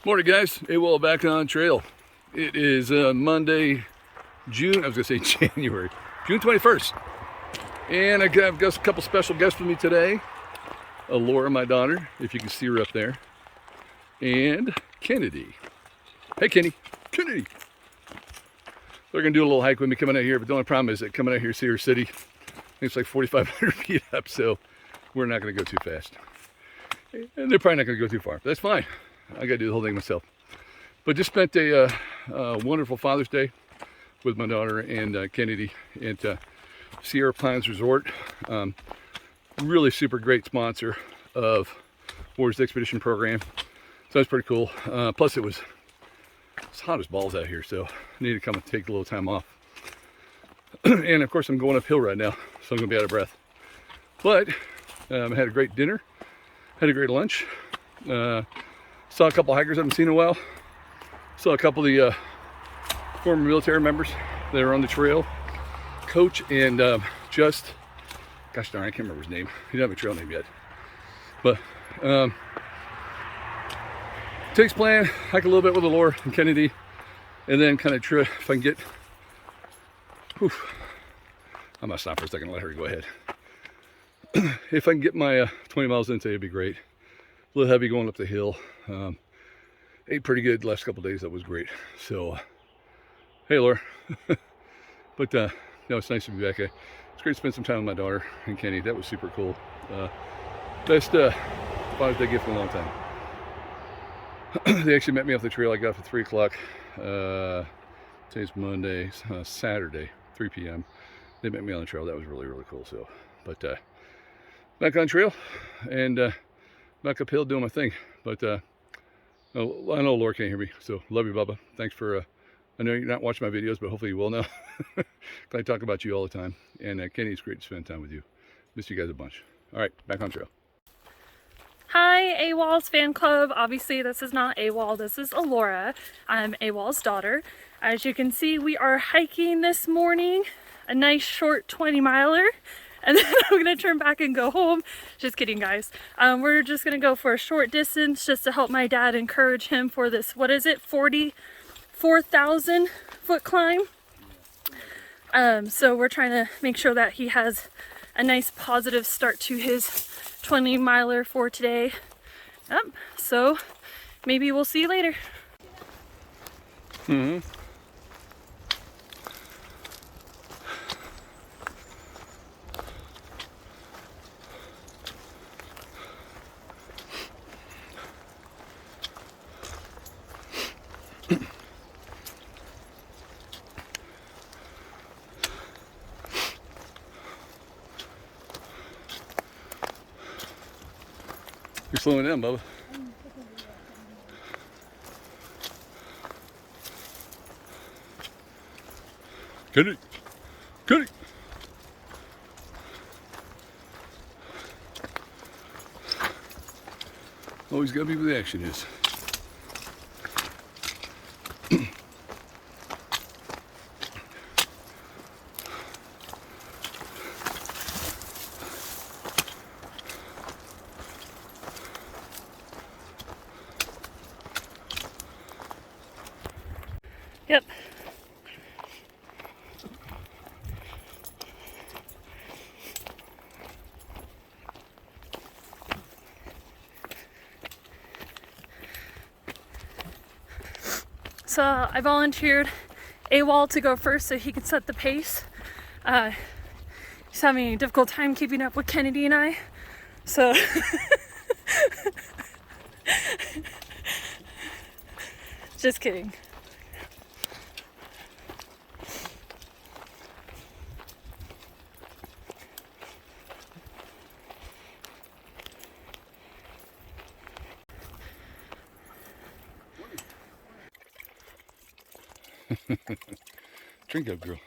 Morning, guys. AWOL back on trail. It is Monday, June 21st. And I've got a couple special guests with me today. Laura, my daughter, if you can see her up there. And Kennedy. Hey, Kennedy. They're going to do a little hike with me coming out here, but the only problem is that coming out here to see her city, I think it's like 4,500 feet up, so we're not going to go too fast. And they're probably not going to go too far, but that's fine. I got to do the whole thing myself. But just spent a wonderful Father's Day with my daughter and Kennedy at Sierra Pines Resort. Really super great sponsor of Warriors Expedition Program. So that's pretty cool. Plus it's hot as balls out here, so I need to come and take a little time off. And of course I'm going uphill right now, so I'm going to be out of breath. But I had a great dinner, had a great lunch. Saw a couple hikers I haven't seen in a while. Saw a couple of the former military members that are on the trail. Coach and gosh darn, I can't remember his name. He doesn't have a trail name yet. But takes plan, hike a little bit with Laura and Kennedy, and then kind of try if I can get. I'm gonna stop for a second and let her go ahead. If I can get my 20 miles in today, it'd be great. A little heavy going up the hill. Ate pretty good the last couple days. That was great. So, hey, Laura. But no, it's nice to be back. It's great to spend some time with my daughter and Kenny. That was super cool. Best Father's Day gift in a long time. They actually met me off the trail. I got off at 3 o'clock. Today's Monday, Saturday, 3 p.m. They met me on the trail. That was really, really cool. So, but back on trail and back uphill doing my thing. But I know Laura can't hear me, so love you, Bubba. Thanks for, I know you're not watching my videos, but hopefully you will now. I talk about you all the time. And Kenny, it's great to spend time with you. Miss you guys a bunch. All right, back on trail. Hi, AWOL's fan club. Obviously, this is not AWOL, this is Alora. I'm AWOL's daughter. As you can see, we are hiking this morning, a nice short 20-miler. And then I'm gonna turn back and go home. Just kidding, guys. We're just gonna go for a short distance just to help my dad, encourage him for this, what is it, 44,000 foot climb. So we're trying to make sure that he has a nice positive start to his 20-miler for today. So maybe we'll see you later. You're slowing down, Bubba. Kenny! Always gotta be where the action is. Yep. So I volunteered AWOL to go first so he could set the pace. He's having a difficult time keeping up with Kennedy and I. So just kidding. Drink up, girl.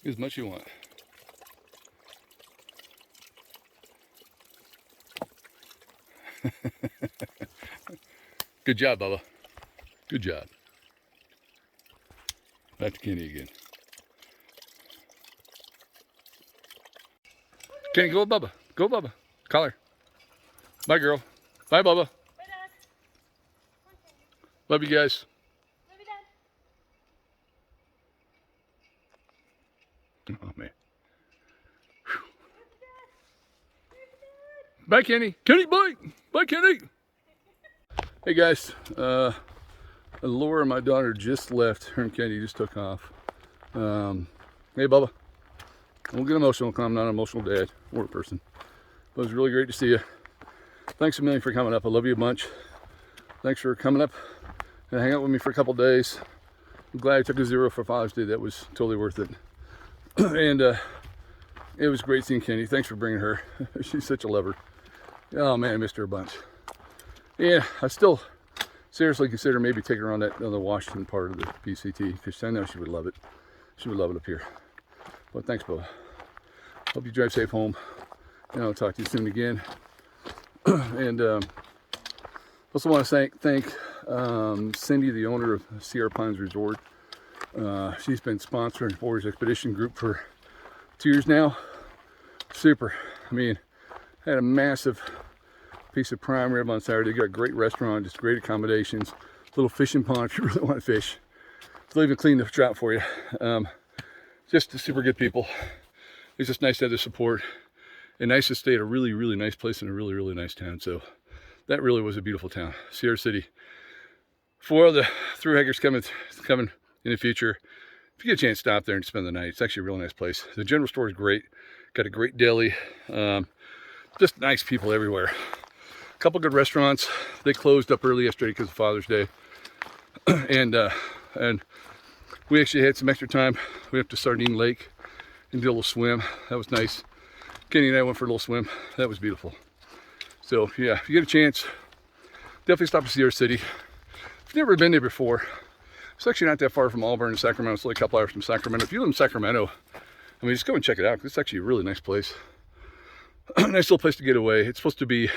Get as much as you want. Good job, Bubba. Good job. Back to Kenny again. Kenny, go with Bubba. Go, Bubba. Call her. Bye, girl. Bye, Bubba. Bye, Dad. Love you guys. Love you, Dad. Oh, man. Whew. Bye, Kenny. Kenny, bye. Bye, Kenny. Hey, guys. Laura, my daughter, just left. Her and Kenny just took off. Hey, Bubba. I won't get emotional because I'm not an emotional dad or a person. But it was really great to see you. Thanks a million for coming up. I love you a bunch. Thanks for coming up and hang out with me for a couple days. I'm glad I took a 0 for Father's Day. That was totally worth it. And it was great seeing Kenny. Thanks for bringing her. She's such a lover. Oh man, I missed her a bunch. Yeah, I still seriously consider maybe taking her on the Washington part of the PCT because I know she would love it. She would love it up here. But thanks, Bubba. Hope you drive safe home. And I'll talk to you soon again. And also want to thank Cindy, the owner of Sierra Pines Resort. She's been sponsoring Warriors Expedition Group for 2 years now. Super. I mean, had a massive piece of prime rib on Saturday. Got a great restaurant, just great accommodations. Little fishing pond if you really want to fish. They'll even clean the trout for you. Just super good people. It's just nice to have the support. And nice to stay at a really, really nice place in a really, really nice town. So that really was a beautiful town. Sierra City. For the thru hikers coming in the future, if you get a chance, stop there and spend the night. It's actually a real nice place. The general store is great. Got a great deli. Just nice people everywhere. A couple good restaurants. They closed up early yesterday because of Father's Day. and we actually had some extra time. We went up to Sardine Lake and did a little swim. That was nice. Kenny and I went for a little swim. That was beautiful. So yeah, if you get a chance, definitely stop at Sierra City. If you've never been there before, it's actually not that far from Auburn and Sacramento. It's only a couple hours from Sacramento. If you live in Sacramento, I mean, just go and check it out. It's actually a really nice place. Nice little place to get away. It's supposed to be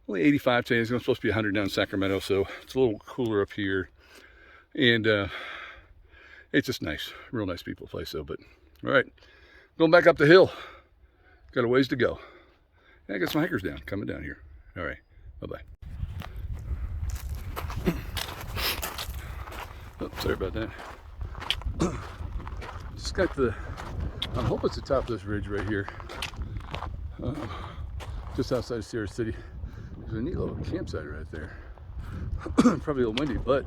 only 85 today. It's supposed to be 100 down in Sacramento, so it's a little cooler up here. And it's just nice. Real nice people place, though. But all right, going back up the hill. Got a ways to go. Yeah, I got some hikers down, coming down here. All right, bye-bye. Oh, sorry about that. Just got I hope it's the top of this ridge right here. Just outside of Sierra City. There's a neat little campsite right there. Probably a little windy, but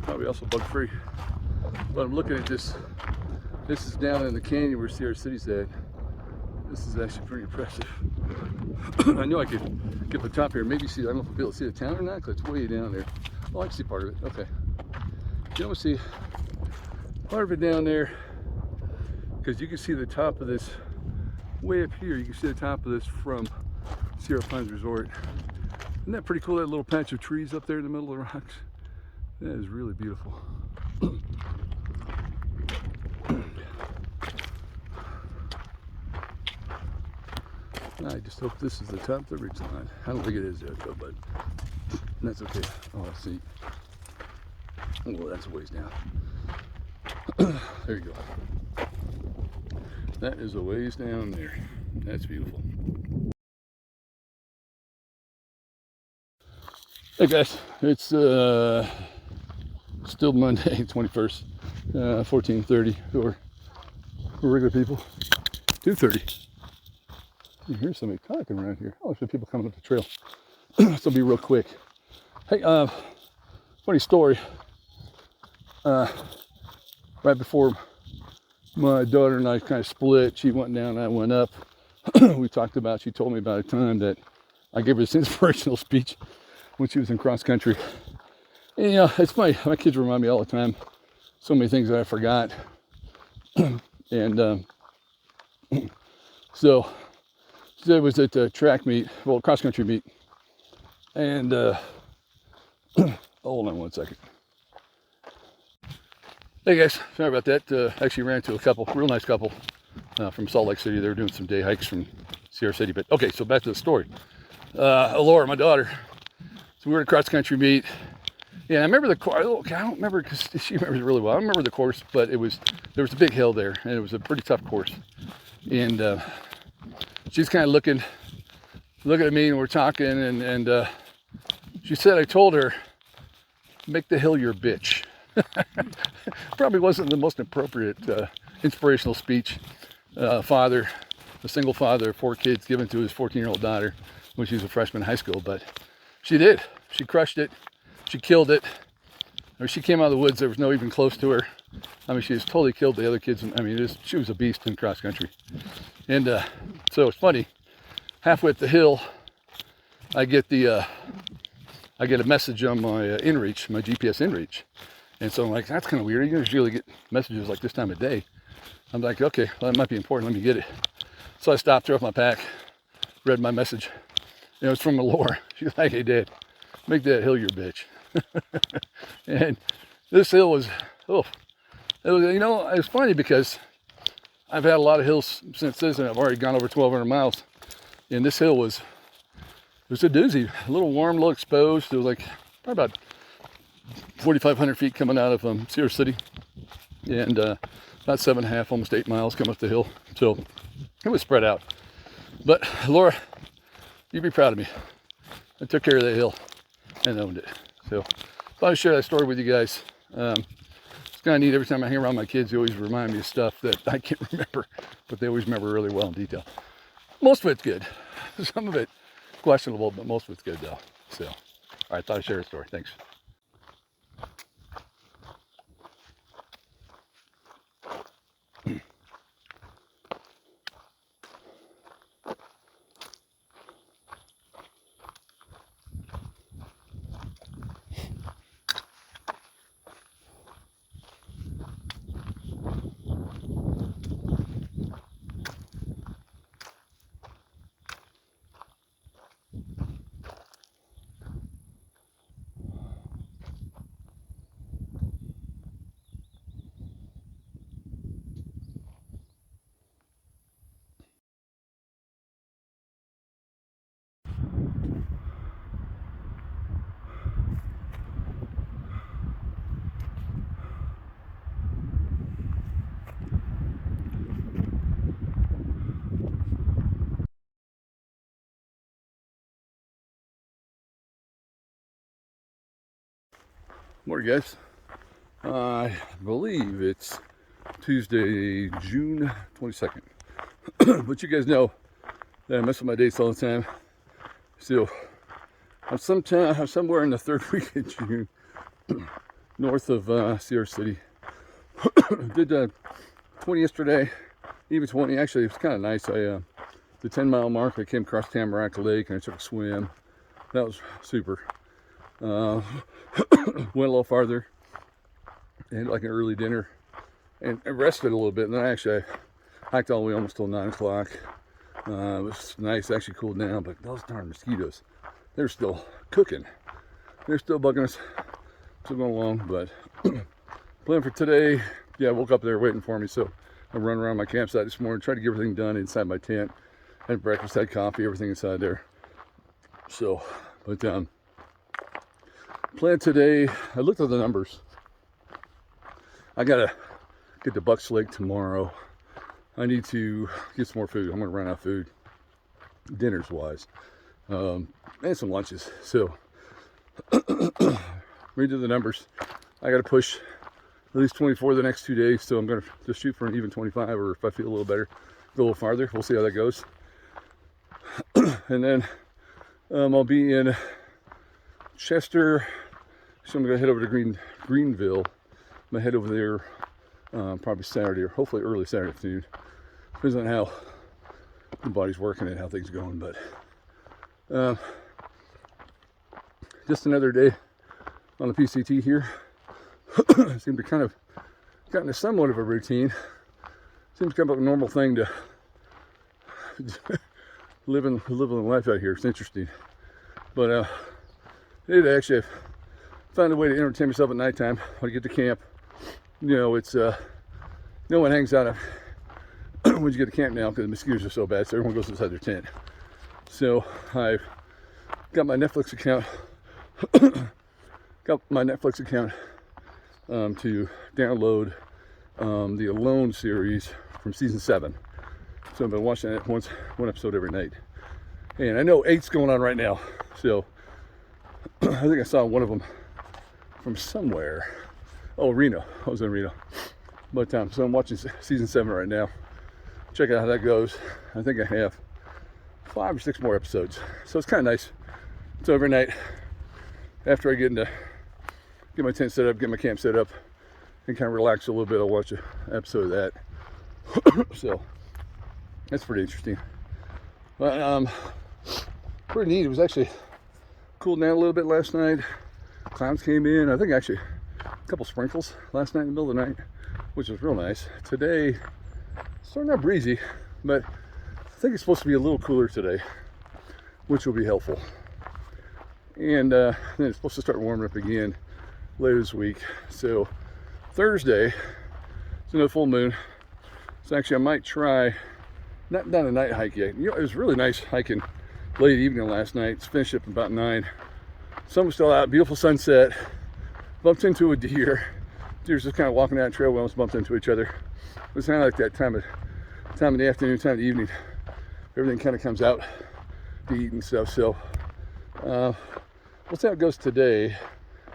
probably also bug-free. But I'm looking at this. This is down in the canyon where Sierra City's at. This is actually pretty impressive. I know I could get the top here. Maybe see, I don't know if I'll be able to see the town or not because it's way down there. Oh, I can see part of it. Okay. You don't see part of it down there because you can see the top of this way up here. You can see the top of this from Sierra Pines Resort. Isn't that pretty cool, that little patch of trees up there in the middle of the rocks? That is really beautiful. I just hope this is the top of the ridge line. I don't think it is yet, though, but that's okay. Oh, let's see. Oh, that's a ways down. There you go. That is a ways down there. That's beautiful. Hey guys, it's still Monday, 21st, 14:30 for regular people. 2:30. You hear somebody talking around here. Oh, there's people coming up the trail. This will be real quick. Hey, funny story. Right before my daughter and I kind of split, she went down and I went up. She told me about a time that I gave her this inspirational speech when she was in cross country. And, you know, it's funny. My kids remind me all the time. So many things that I forgot. And so it was at the track meet, well, cross country meet. And hold on one second. Hey guys, sorry about that. Actually ran into a couple, real nice couple from Salt Lake City. They were doing some day hikes from Sierra City. But okay, so back to the story. Laura, my daughter. So we were at a cross country meet. Yeah, I remember the course. I don't remember because she remembers it really well. I don't remember the course, but there was a big hill there, and it was a pretty tough course. And she's kind of looking at me, and we're talking, and she said, I told her make the hill your bitch. Probably wasn't the most appropriate inspirational speech. Father, a single father of 4 kids, given to his 14-year-old daughter when she was a freshman in high school, but she did. She crushed it. She killed it. I mean, she came out of the woods. There was no even close to her. I mean, she just totally killed the other kids. I mean, she was a beast in cross country. And so it's funny. Halfway up the hill, I get a message on my inReach, my GPS inReach. And so I'm like, that's kind of weird. You usually get messages like this time of day. I'm like, okay, well, that might be important. Let me get it. So I stopped, threw off my pack, read my message. It was from Laura. She's like, hey, Dad, make that hill your bitch. And this hill was, it was, you know, it's funny because I've had a lot of hills since this, and I've already gone over 1,200 miles. And this hill was a doozy, a little warm, a little exposed. It was like probably about 4,500 feet coming out of Sierra City, and about 7.5, almost 8 miles coming up the hill. So it was spread out. But Laura, you'd be proud of me. I took care of that hill and owned it. So thought I'd share that story with you guys. It's kind of neat. Every time I hang around my kids, they always remind me of stuff that I can't remember, but they always remember really well in detail. Most of it's good. Some of it questionable, but most of it's good though. So, all right, thought I'd share a story. Thanks. Morning, guys. I believe it's Tuesday, June 22nd. But you guys know that I mess with my dates all the time. So I'm somewhere in the 3rd week of June, north of Sierra City. Did 20 yesterday, even 20. Actually, it was kind of nice. The 10-mile mark, I came across Tamarack Lake and I took a swim. That was super. Went a little farther and like an early dinner and I rested a little bit, and then I hiked all the way almost till 9 o'clock. It was nice, actually cooled down, but those darn mosquitoes, they're still cooking. They're still bugging us. Still going along, but plan for today, yeah, I woke up there waiting for me, so I run around my campsite this morning, tried to get everything done inside my tent. Had breakfast, had coffee, everything inside there. So, but plan today, I looked at the numbers. I gotta get to Bucks Lake tomorrow. I need to get some more food. I'm gonna run out of food, dinners wise, and some lunches. So, read the numbers. I gotta push at least 24 the next 2 days. So I'm gonna just shoot for an even 25, or if I feel a little better, go a little farther. We'll see how that goes. And then I'll be in Chester, so I'm gonna head over to Greenville. I'm gonna head over there probably Saturday, or hopefully early Saturday afternoon. Depends on how the body's working and how things are going. But just another day on the PCT here. Seem to kind of gotten to somewhat of a routine. Seems kind of a normal thing to living life out here. It's interesting. But today actually I've found a way to entertain myself at nighttime when I get to camp. You know, it's no one hangs out when you get to camp now because the mosquitoes are so bad, so everyone goes inside their tent. So I've got my Netflix account to download the Alone series from season 7. So I've been watching it one episode every night. And I know 8's going on right now. So I think I saw one of them from somewhere. Oh, Reno. I was in Reno. But so I'm watching season 7 right now. Check out how that goes. I think I have 5 or 6 more episodes. So it's kind of nice. It's overnight. After I get my tent set up, get my camp set up, and kind of relax a little bit, I'll watch an episode of that. So that's pretty interesting. But pretty neat. It was actually cooled down a little bit last night. Clouds came in. I think actually a couple sprinkles last night in the middle of the night, which was real nice. Today, starting out breezy, but I think it's supposed to be a little cooler today, which will be helpful. And then it's supposed to start warming up again later this week. So Thursday, it's another full moon. So actually I might try, not done a night hike yet. You know, it was really nice hiking late evening last night. It's finished up about 9. Sun was still out, beautiful sunset. Bumped into a deer. Deer's just kind of walking down the trail. We almost bumped into each other. It was kind of like that time of the afternoon, time of the evening. Everything kind of comes out to eat and stuff. So we'll see how it goes today.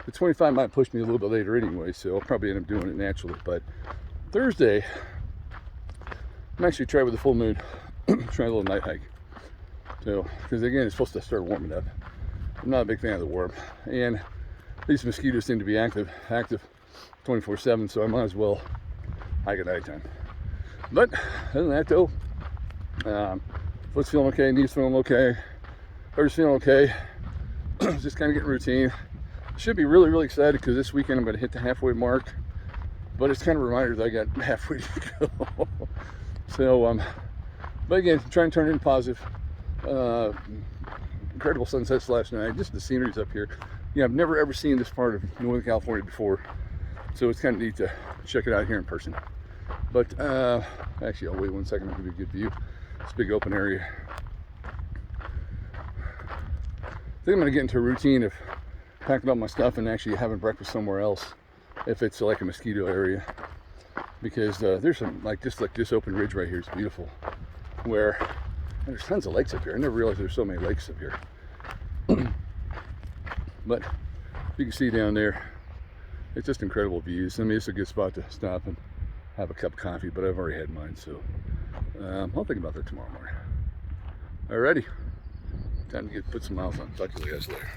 The 25 might push me a little bit later anyway, so I'll probably end up doing it naturally. But Thursday, I'm actually trying with the full moon, trying a little night hike. So, because again, it's supposed to start warming up. I'm not a big fan of the warmth, and these mosquitoes seem to be active 24/7, so I might as well hike at nighttime. But other than that, though, foot's feeling okay, knees feeling okay, everything's feeling okay. Just kind of getting routine. Should be really, really excited because this weekend I'm going to hit the halfway mark, but it's kind of a reminder that I got halfway to go. So, but again, trying to turn it into positive. Incredible sunsets last night. Just the scenery's up here. Yeah, I've never ever seen this part of Northern California before, so it's kind of neat to check it out here in person. But actually, I'll wait 1 second. I'll give you a good view. It's a big open area. I think I'm going to get into a routine of packing up my stuff and actually having breakfast somewhere else, if it's like a mosquito area, because there's some just like this open ridge right here is beautiful, where there's tons of lakes up here. I never realized there's so many lakes up here. But you can see down there, it's just incredible views. I mean, it's a good spot to stop and have a cup of coffee, but I've already had mine, so I'll think about that tomorrow morning. Alrighty, time to put some miles on. Talk to you guys later.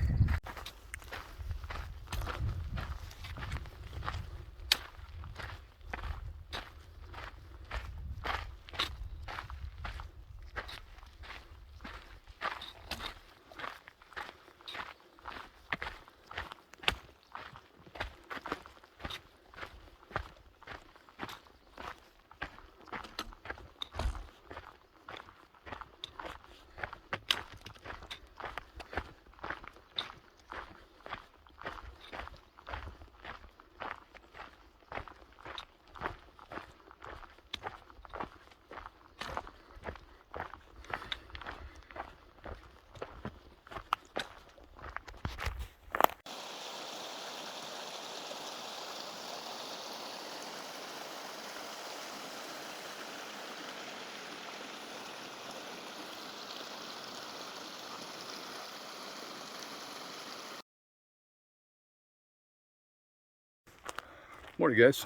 Morning, guys.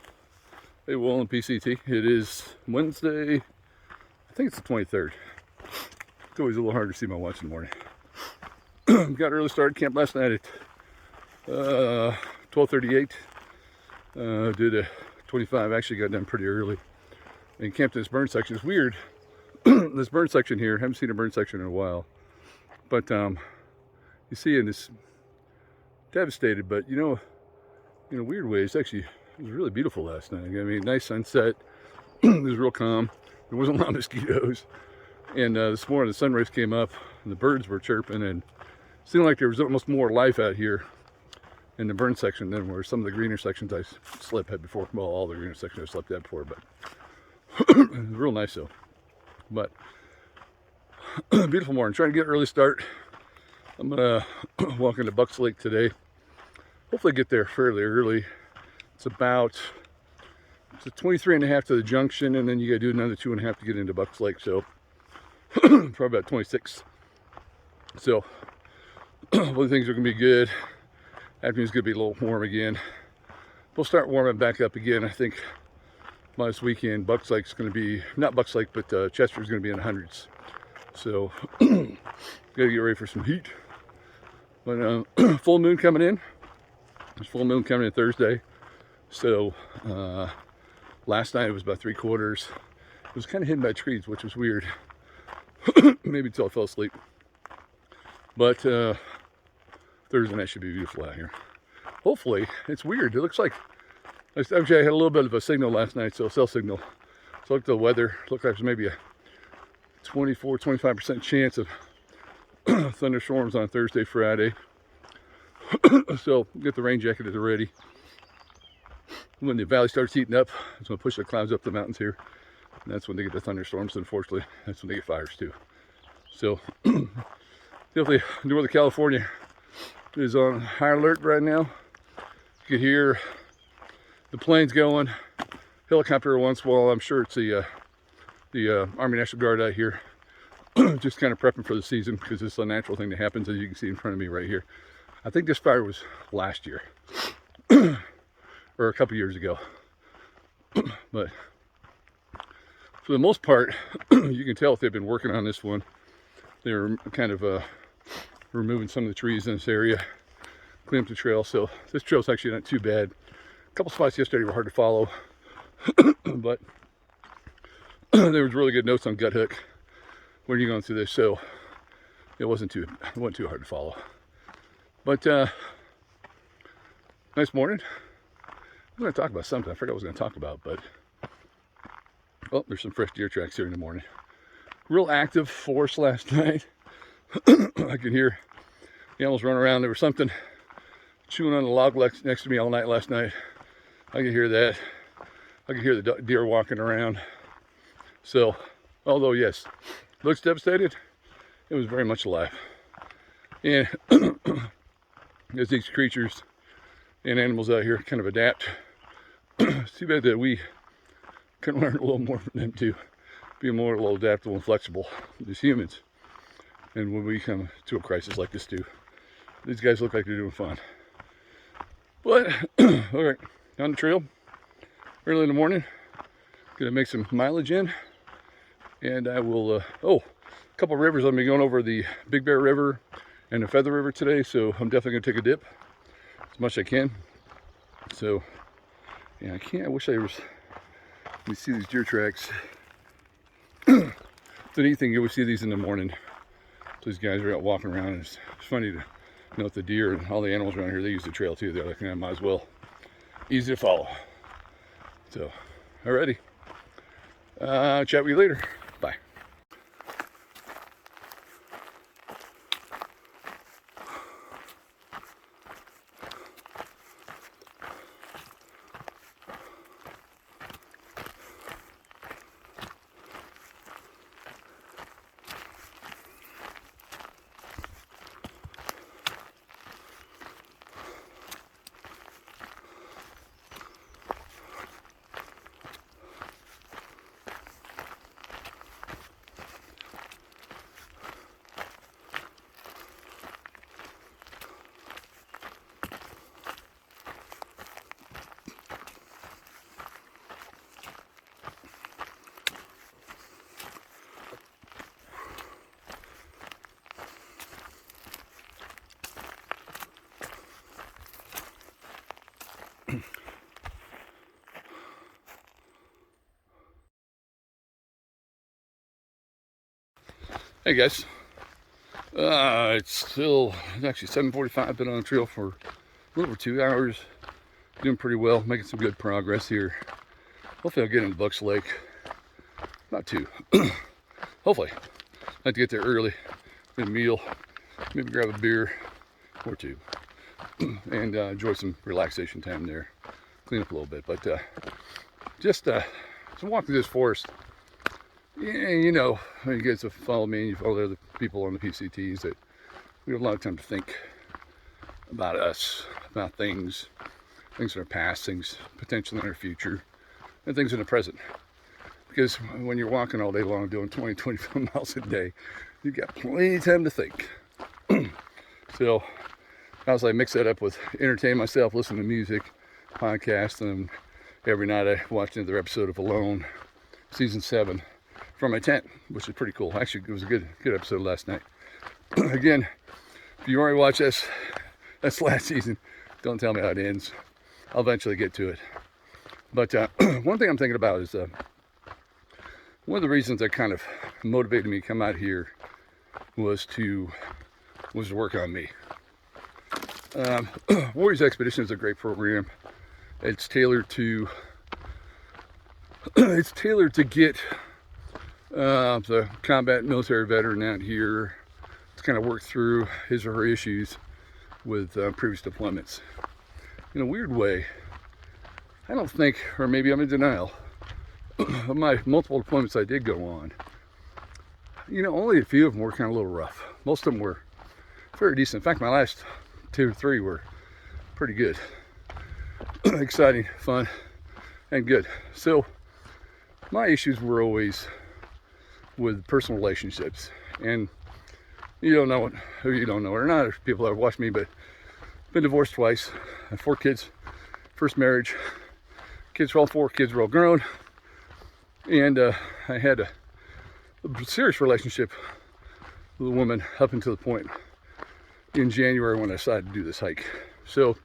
Hey, Will and PCT. It is Wednesday. I think it's the 23rd. It's always a little hard to see my watch in the morning. Got early start camp last night at 12:38. Did a 25. Actually got done pretty early and camped in this burn section. It's weird. This burn section here. Haven't seen a burn section in a while. But you see, in this devastated, but in a weird way, it was really beautiful last night. I mean, nice sunset. It was real calm. There wasn't a lot of mosquitoes. And this morning the sun rays came up and the birds were chirping, and it seemed like there was almost more life out here in the burn section than where some of the greener sections I slept at before. Well, all the greener sections I slept at before, but it was real nice though. But beautiful morning. Trying to get an early start. I'm gonna walk into Bucks Lake today. Hopefully get there fairly early. It's a 23.5 to the junction, and then you gotta do another 2.5 to get into Bucks Lake, so probably about 26. So hopefully things are gonna be good. Afternoon's gonna be a little warm again. We'll start warming back up again. I think by this weekend, Bucks Lake's gonna be, not Bucks Lake, but Chester's gonna be in the hundreds. So, gotta get ready for some heat. But full moon coming in. There's full moon coming in Thursday. So, last night it was about 3/4. It was kind of hidden by trees, which was weird. Maybe until I fell asleep. But Thursday night should be beautiful out here. Hopefully, it's weird. It looks like, actually I had a little bit of a signal last night, so a cell signal. So look at the weather. Looked like there's maybe a 24-25% chance of thunderstorms on Thursday, Friday. So get the rain jacket at the ready. When the valley starts heating up, it's going to push the clouds up the mountains here. And that's when they get the thunderstorms. Unfortunately, that's when they get fires too. So definitely Northern California is on high alert right now. You can hear the planes going, helicopter once in a while. I'm sure it's the Army National Guard out here, just kind of prepping for the season, because it's a natural thing that happens, as you can see in front of me right here. I think this fire was last year or a couple years ago. But for the most part, you can tell if they've been working on this one. They're kind of removing some of the trees in this area, clean up the trail. So this trail's actually not too bad. A couple spots yesterday were hard to follow, but there was really good notes on gut hook when you're going through this, so it wasn't too hard to follow. But nice morning. I'm going to talk about something I forgot what I was going to talk about, but oh, there's some fresh deer tracks here in the morning. Real active forest last night. I could hear the animals running around. There was something chewing on the log next to me all night last night. I could hear that. I could hear the deer walking around. So, although yes, looks devastated, it was very much alive. And as these creatures and animals out here kind of adapt, it's too bad that we can learn a little more from them too. Be a little adaptable and flexible as humans. And when we come to a crisis like this too, these guys look like they're doing fine. But, all right, on the trail, early in the morning, gonna make some mileage in, and I will, a couple rivers. I'm gonna be going over the Big Bear River and the Feather River today, so I'm definitely gonna take a dip as much as I can. So, yeah, I wish I was, you see these deer tracks. It's a neat thing, you always see these in the morning. So these guys are out walking around, and it's funny to note the deer and all the animals around here, they use the trail too. They're like, I might as well. Easy to follow. So, alrighty. Chat with you later. Bye. Hey guys, it's actually 7:45. Been on the trail for a little over 2 hours. Doing pretty well, making some good progress here. Hopefully I'll get into Bucks Lake. Not too. Hopefully. I'd like to get there early, get a meal, maybe grab a beer or two, and enjoy some relaxation time there. Clean up a little bit, but just walk through this forest. Yeah, you know, you guys have followed me and you follow the other people on the PCTs, that we have a lot of time to think about us, about things in our past, things potentially in our future, and things in the present. Because when you're walking all day long doing 20-25 miles a day, you've got plenty of time to think. So Also, I mix that up with entertain myself, listen to music, podcasts, and every night I watch another episode of Alone, season 7, from my tent, which is pretty cool. Actually, it was a good episode last night. Again, if you already watched this, that's last season. Don't tell me how it ends. I'll eventually get to it. But one thing I'm thinking about is one of the reasons that kind of motivated me to come out here was to work on me. Warriors Expedition is a great program. It's tailored to get the combat military veteran out here to kind of work through his or her issues with previous deployments. In a weird way, I don't think, or maybe I'm in denial, of my multiple deployments I did go on. Only a few of them were kind of a little rough. Most of them were very decent. In fact, my last 2 or 3 were pretty good. Exciting, fun, and good. So my issues were always with personal relationships. And you don't know it, or you don't know it or not, if people that have watched me, but I've been divorced twice. I have 4 kids. First marriage. All 4 kids were all grown. And I had a serious relationship with a woman up until the point in January when I decided to do this hike. So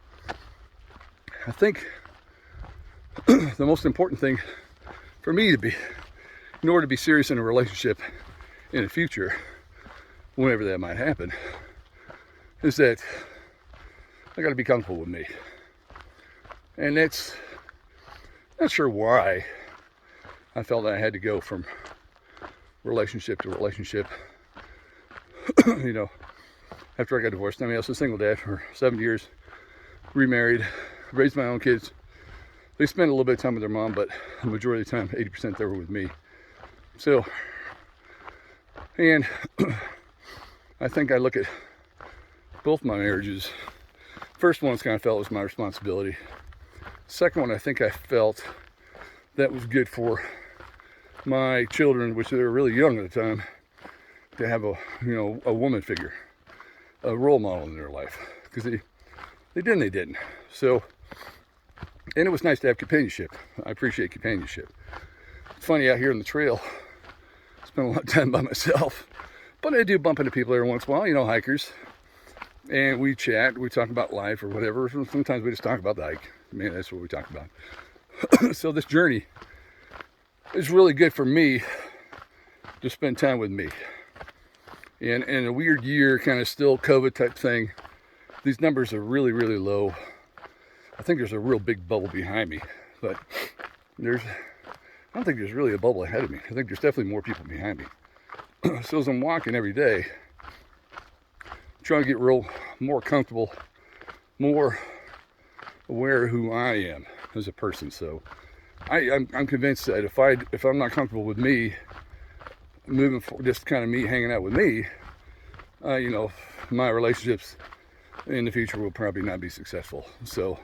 I think the most important thing for me to be, in order to be serious in a relationship in the future, whenever that might happen, is that I got to be comfortable with me. And that's not sure why I felt that I had to go from relationship to relationship. After I got divorced. I was a single dad for 7 years, remarried, raised my own kids. They spent a little bit of time with their mom, but the majority of the time, 80% they were with me. So, and I think I look at both my marriages. First one, kind of felt was my responsibility. Second one, I think I felt that was good for my children, which they were really young at the time, to have a woman figure, a role model in their life, because they did and they didn't. So, and it was nice to have companionship. I appreciate companionship. It's funny, out here on the trail, I spend a lot of time by myself, but I do bump into people every once in a while, hikers, and we chat, we talk about life or whatever. Sometimes we just talk about the hike. Man, that's what we talk about. So this journey is really good for me to spend time with me. And in a weird year, kind of still COVID type thing, these numbers are really, really low. I think there's a real big bubble behind me, but I don't think there's really a bubble ahead of me. I think there's definitely more people behind me. So as I'm walking every day, I'm trying to get more comfortable, more aware of who I am as a person. So I'm convinced that if I'm not comfortable with me, moving forward, just kind of me hanging out with me, my relationships in the future will probably not be successful. So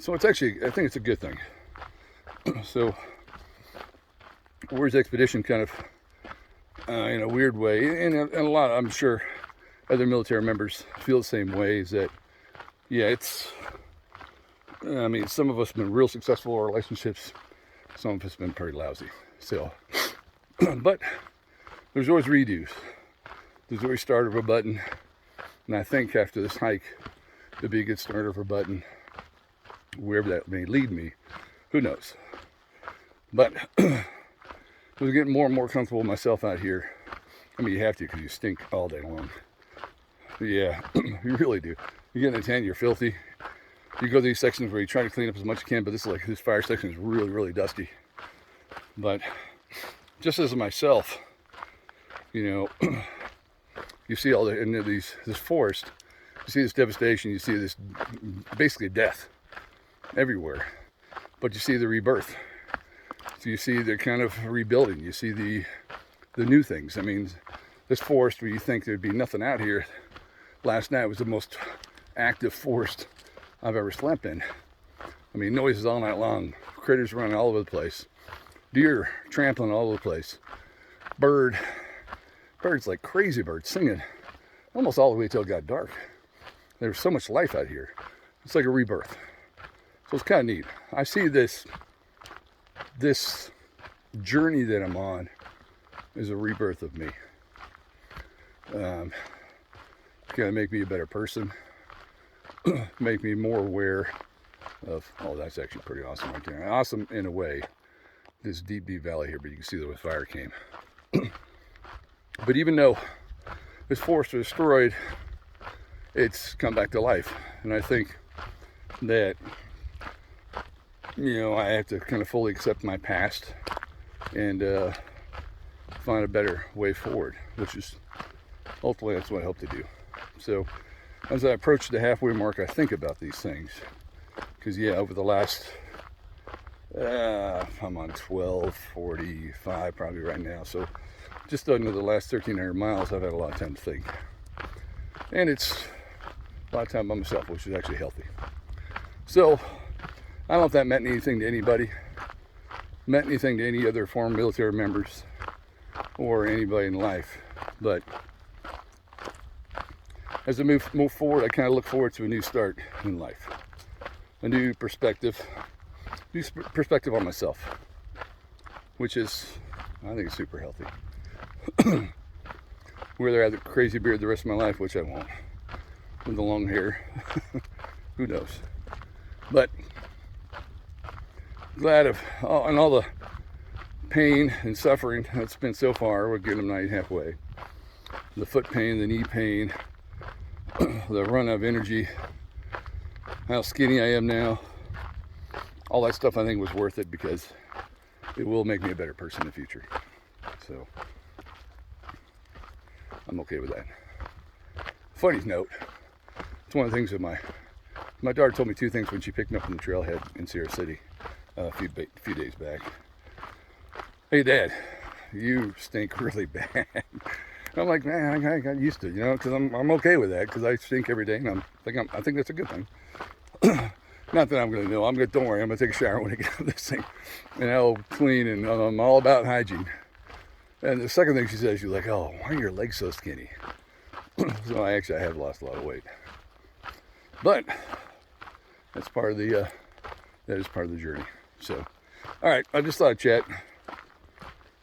it's actually, I think it's a good thing. So Warriors Expedition kind of, in a weird way, and a lot, I'm sure other military members feel the same way, is that, some of us have been real successful in relationships, some of us have been pretty lousy. So, but there's always redos. There's always start of a button. And I think after this hike, it'll be a good start of a button, wherever that may lead me. Who knows? But I was getting more and more comfortable with myself out here. You have to, because you stink all day long. Yeah, you really do. You get in the tent, you're filthy. You go to these sections where you try to clean up as much as you can, but this fire section is really, really dusty. But just as myself, you see all this forest, you see this devastation, you see this basically death everywhere, but you see the rebirth. So you see the kind of rebuilding, you see the new things. This forest where you think there'd be nothing out here, last night was the most active forest I've ever slept in. Noises all night long, critters running all over the place, deer trampling all over the place, birds like crazy birds singing almost all the way till it got dark. there's so much life out here. It's like a rebirth. So it's kind of neat. I see this journey that I'm on is a rebirth of me. It's gonna make me a better person, make me more aware of, oh, that's actually pretty awesome right there. Awesome in a way, this deep valley here, but you can see that the fire came. But even though this forest was destroyed, it's come back to life. And I think that, you know, I have to kind of fully accept my past and find a better way forward, which is ultimately that's what I hope to do. So as I approach the halfway mark, I think about these things. Because yeah, over the last, I'm on 1245 probably right now. So just under the last 1,300 miles, I've had a lot of time to think. And it's a lot of time by myself, which is actually healthy. So I don't know if that meant anything to anybody, meant anything to any other former military members or anybody in life, but as I move forward, I kind of look forward to a new start in life, a new perspective on myself, which is, I think, it's super healthy. Whether I have a crazy beard the rest of my life, which I won't, with the long hair, who knows? But glad of all the pain and suffering that's been so far. We're getting them halfway. The foot pain, the knee pain, the run of energy, how skinny I am now, all that stuff I think was worth it because it will make me a better person in the future. So I'm okay with that. Funny note, it's one of the things that my daughter told me two things when she picked me up from the trailhead in Sierra City a few days back. Hey Dad, you stink really bad. I'm like, man, I got used to it, you know, because I'm okay with that because I stink every day, and I think that's a good thing. Not that I'm gonna know. Don't worry. I'm gonna take a shower when I get out of this thing, and I'll clean, and I'm all about hygiene. And the second thing she says, she's like, oh, why are your legs so skinny? So I have lost a lot of weight, but that's part of the that is part of the journey. So, all right, I just thought I'd chat.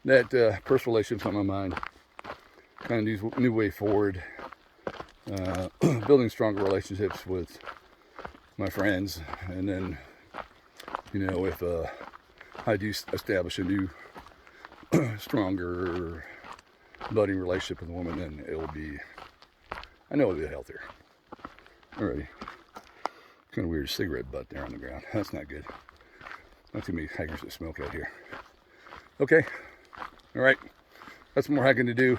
That personal relationships on my mind. Kind of new way forward, building stronger relationships with my friends, and then, you know, if I do establish a new stronger budding relationship with a woman, then it'll be, I know it'll be healthier. Alrighty, kind of weird cigarette butt there on the ground. That's not good. Not too many hikers that smoke out here. Okay, all right, that's more hiking to do.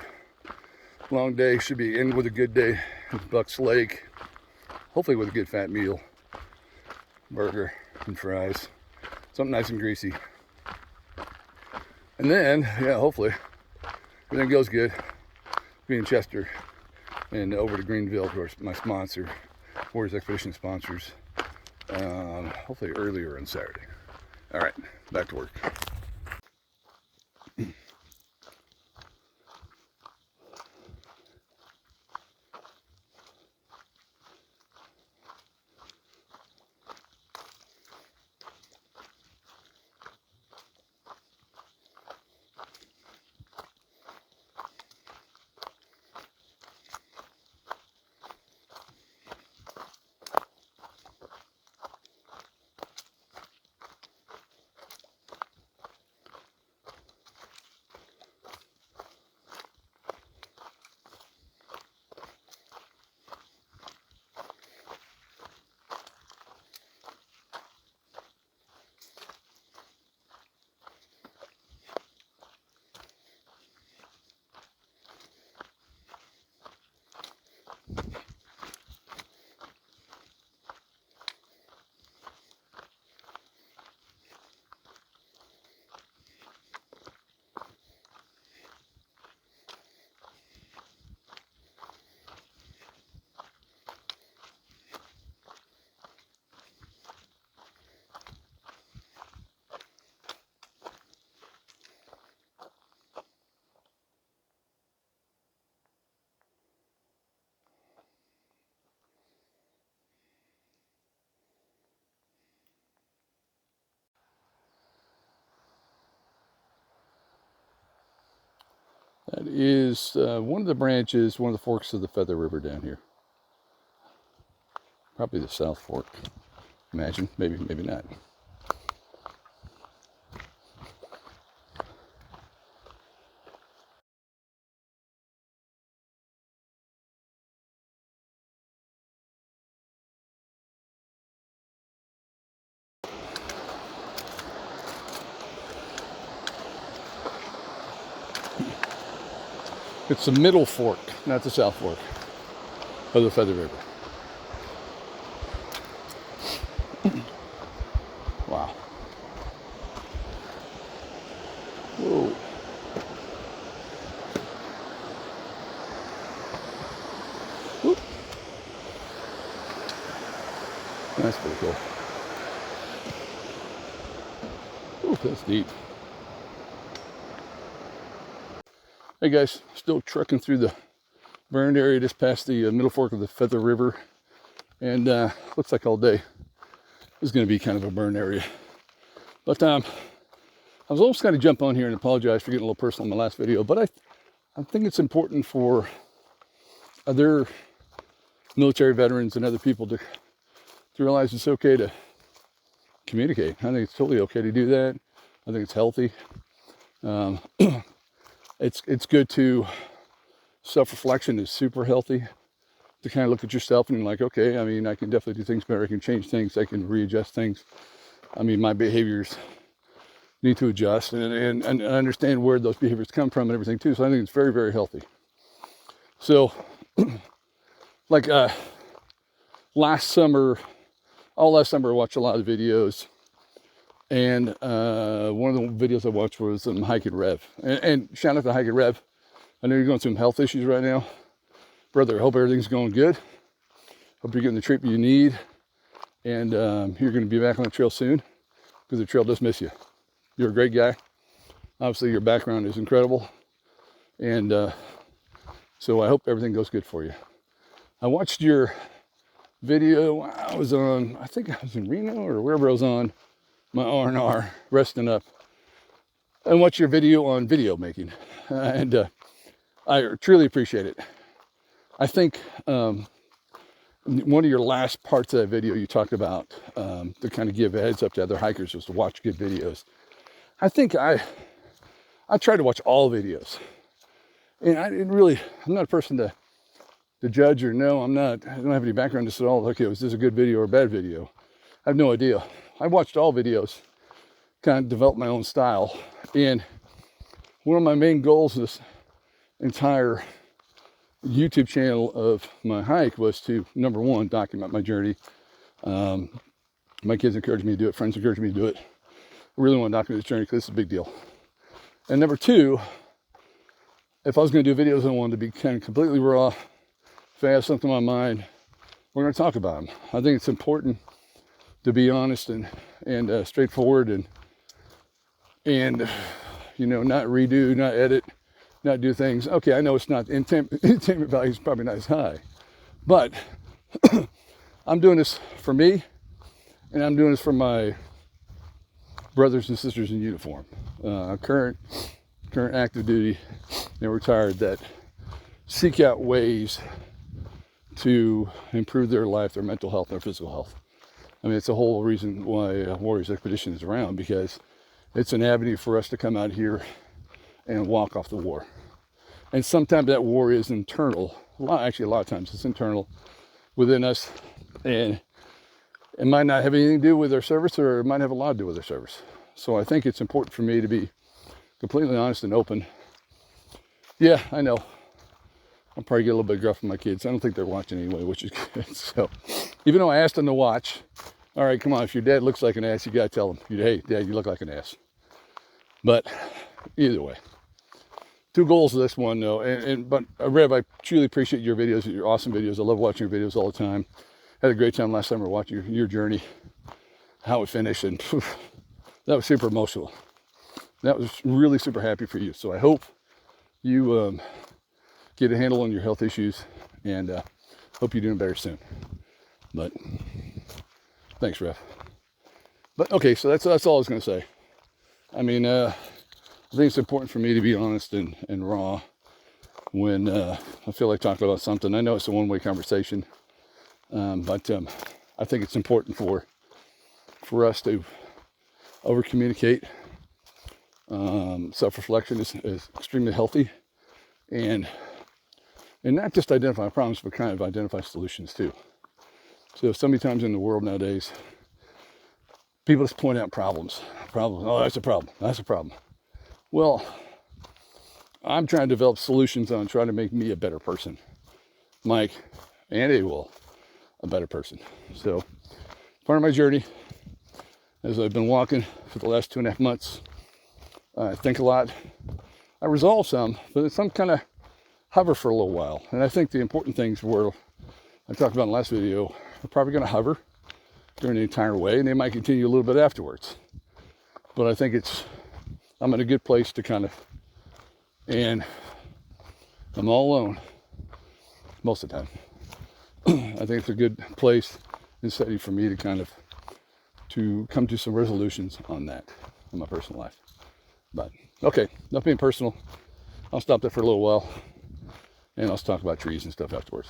Long day, should be in with a good day at Bucks Lake. Hopefully with a good fat meal. Burger and fries. Something nice and greasy. And then, yeah, hopefully everything goes good. Be in Chester and over to Greenville, where my sponsor, Warriors Expedition sponsors. Hopefully earlier on Saturday. All right, back to work. That is one of the branches, one of the forks of the Feather River down here. Probably the South Fork. Imagine, maybe not. It's the middle fork, not the South Fork of the Feather River. Wow. Whoa. Whoop. That's pretty cool. Ooh, that's deep. Hey guys, still trucking through the burned area just past the middle fork of the Feather River, and looks like all day is going to be kind of a burn area. But I was almost going to jump on here and apologize for getting a little personal in my last video, but I think it's important for other military veterans and other people to realize it's okay to communicate. I think it's totally okay to do that. I think it's healthy. It's good to, self-reflection is super healthy, to kind of look at yourself and like, okay, I mean, I can definitely do things better. I can change things. I can readjust things. I mean, my behaviors need to adjust and understand where those behaviors come from and everything too. So I think it's very, very healthy. So like last summer I watched a lot of videos, and one of the videos I watched was Hike and Rev. And shout out to Hike and Rev. I know you're going through some health issues right now. Brother, I hope everything's going good. Hope you're getting the treatment you need. And you're going to be back on the trail soon, because the trail does miss you. You're a great guy. Obviously, your background is incredible. And so I hope everything goes good for you. I watched your video. I was on, I think I was in Reno or wherever I was on my R&R, resting up. I watched your video on video making. And I truly appreciate it. I think one of your last parts of that video, you talked about to kind of give a heads up to other hikers was to watch good videos. I think I try to watch all videos, and I'm not a person to judge or know. I don't have any background to say, oh, okay, was this a good video or a bad video? I have no idea. I watched all videos, kind of developed my own style, and one of my main goals this entire YouTube channel of my hike was to, number one, document my journey. My kids encouraged me to do it. Friends encouraged me to do it. I really want to document this journey because it's a big deal. And number two, if I was going to do videos, I wanted to be kind of completely raw. If I have something on my mind, we're going to talk about them. I think it's important to be honest and straightforward and you know, not redo, not edit, not do things. Okay, I know it's not, entertainment value is probably not as high, but I'm doing this for me, and I'm doing this for my brothers and sisters in uniform, current active duty and retired, that seek out ways to improve their life, their mental health, their physical health. I mean, it's the whole reason why Warriors Expedition is around, because it's an avenue for us to come out here and walk off the war. And sometimes that war is internal. A lot of times it's internal within us, and it might not have anything to do with our service, or it might have a lot to do with our service. So I think it's important for me to be completely honest and open. Yeah, I know. I'll probably get a little bit gruff with my kids. I don't think they're watching anyway, which is good. So even though I asked them to watch, all right, come on, if your dad looks like an ass, you gotta tell him, hey, Dad, you look like an ass. But either way, two goals of this one, though. But Rev, I truly appreciate your videos. Your awesome videos. I love watching your videos all the time. Had a great time last summer watching your journey, how it finished, and that was super emotional. That was really super happy for you. So I hope you get a handle on your health issues, and hope you're doing better soon. But thanks, Rev. But okay, so that's all I was going to say. I mean, I think it's important for me to be honest and raw when I feel like talking about something. I know it's a one-way conversation, but I think it's important for us to over-communicate. Self-reflection is extremely healthy, and not just identify problems, but kind of identify solutions too. So many times in the world nowadays, people just point out problems. Oh, that's a problem. That's a problem. Well, I'm trying to develop solutions on trying to make me a better person. Mike and AWOL, a better person. So part of my journey, as I've been walking for the last 2.5 months, I think a lot. I resolve some, but some kind of hover for a little while. And I think the important things were, I talked about in the last video, are probably going to hover during the entire way, and they might continue a little bit afterwards. But I think I'm in a good place to kind of, and I'm all alone most of the time. I think it's a good place and setting for me to kind of, to come to some resolutions on that in my personal life. But, okay, not being personal. I'll stop there for a little while, and I'll talk about trees and stuff afterwards.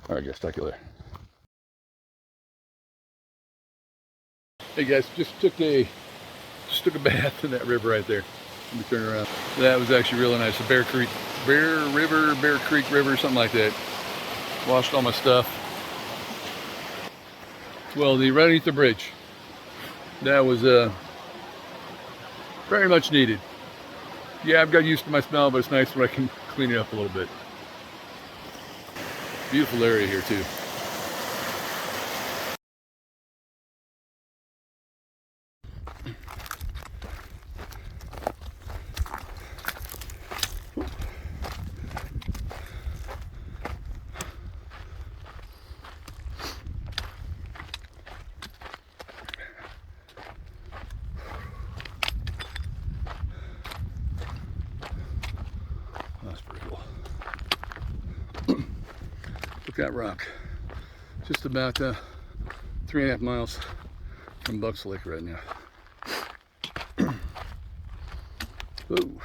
All right, guys, talk to you later. Hey guys, just took a bath in that river right there. Let me turn around. That was actually really nice. The Bear Creek River, something like that. Washed all my stuff. Well, right underneath the bridge. That was very much needed. Yeah, I've got used to my smell, but it's nice when I can clean it up a little bit. Beautiful area here too. That's pretty cool. Look at that rock. Just about 3.5 miles from Bucks Lake right now. Ooh.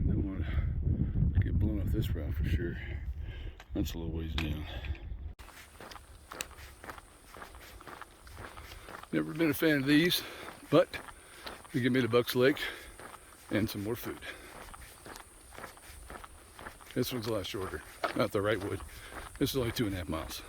Don't want to get blown off this route for sure. That's a little ways down. Never been a fan of these, but they give me to Bucks Lake and some more food. This one's a lot shorter, not the right wood. This is only 2.5 miles.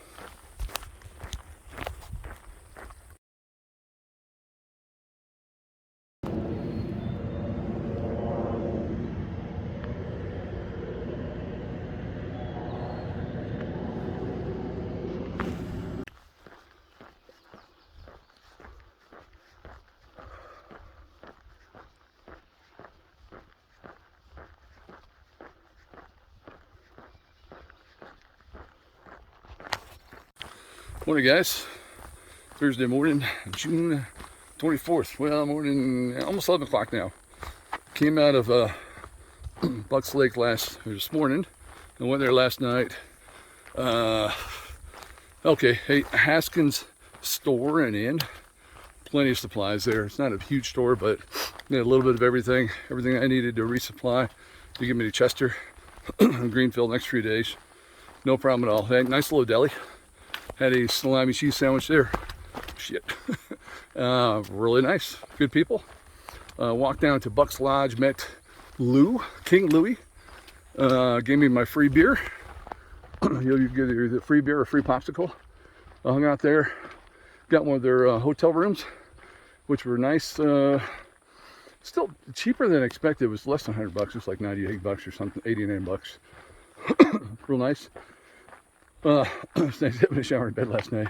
Morning guys, Thursday morning, June 24th. Well, morning, almost 11 o'clock now. Came out of Bucks Lake this morning and went there last night. Okay, hey, Haskins store and inn. Plenty of supplies there. It's not a huge store, but they had a little bit of everything I needed to resupply. To give me to Chester and Greenfield next 3 days. No problem at all. Hey, nice little deli. Had a salami cheese sandwich there. Shit. Really nice. Good people. Walked down to Bucks Lodge, met King Louie. Gave me my free beer. You get either free beer or free popsicle. I hung out there. Got one of their hotel rooms, which were nice. Still cheaper than expected. It was less than $100. It was like $98 or something, $89. Real nice. It's nice having a shower in bed last night.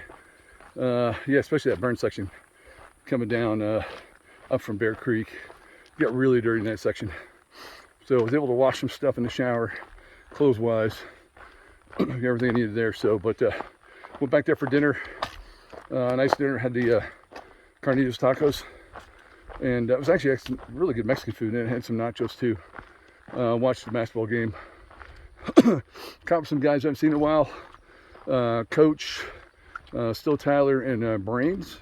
Yeah, especially that burn section coming down up from Bear Creek. Got really dirty in that section. So I was able to wash some stuff in the shower, clothes wise. Everything I needed there. So, but went back there for dinner. Nice dinner. Had the carnitas tacos, and it was actually some really good Mexican food. And it had some nachos too. Watched the basketball game. Caught some guys I haven't seen in a while. Coach, still Tyler, and Brains.